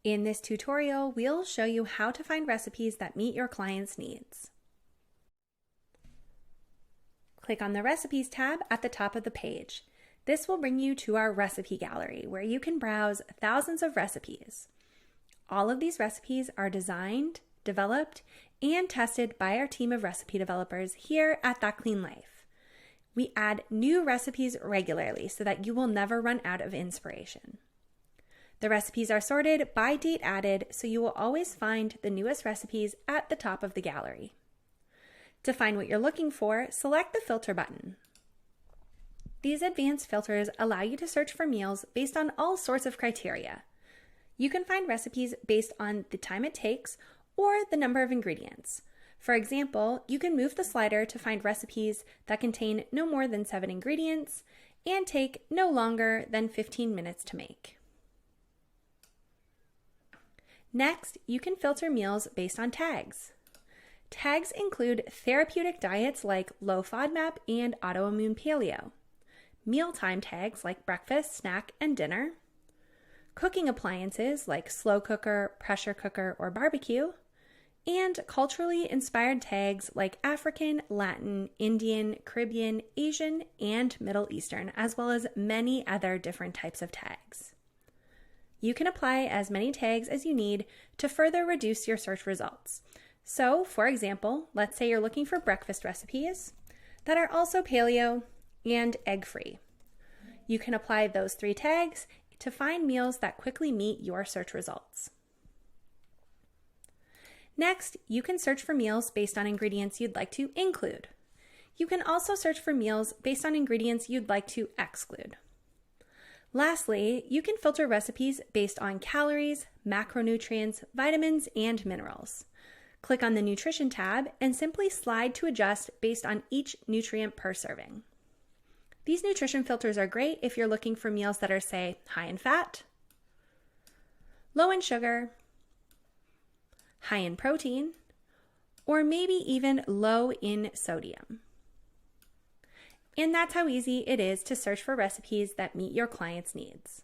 In this tutorial, we'll show you how to find recipes that meet your client's needs. Click on the Recipes tab at the top of the page. This will bring you to our recipe gallery, where you can browse thousands of recipes. All of these recipes are designed, developed, and tested by our team of recipe developers here at That Clean Life. We add new recipes regularly so that you will never run out of inspiration. The recipes are sorted by date added, so you will always find the newest recipes at the top of the gallery. To find what you're looking for, select the Filter button. These advanced filters allow you to search for meals based on all sorts of criteria. You can find recipes based on the time it takes or the number of ingredients. For example, you can move the slider to find recipes that contain no more than 7 ingredients and take no longer than 15 minutes to make. Next, you can filter meals based on tags. Tags include therapeutic diets like low FODMAP and autoimmune paleo, mealtime tags like breakfast, snack, and dinner, cooking appliances like slow cooker, pressure cooker, or barbecue, and culturally inspired tags like African, Latin, Indian, Caribbean, Asian, and Middle Eastern, as well as many other different types of tags. You can apply as many tags as you need to further reduce your search results. So, for example, let's say you're looking for breakfast recipes that are also paleo and egg-free. You can apply those 3 tags to find meals that quickly meet your search results. Next, you can search for meals based on ingredients you'd like to include. You can also search for meals based on ingredients you'd like to exclude. Lastly, you can filter recipes based on calories, macronutrients, vitamins, and minerals. Click on the Nutrition tab and simply slide to adjust based on each nutrient per serving. These nutrition filters are great if you're looking for meals that are, say, high in fat, low in sugar, high in protein, or maybe even low in sodium. And that's how easy it is to search for recipes that meet your client's needs.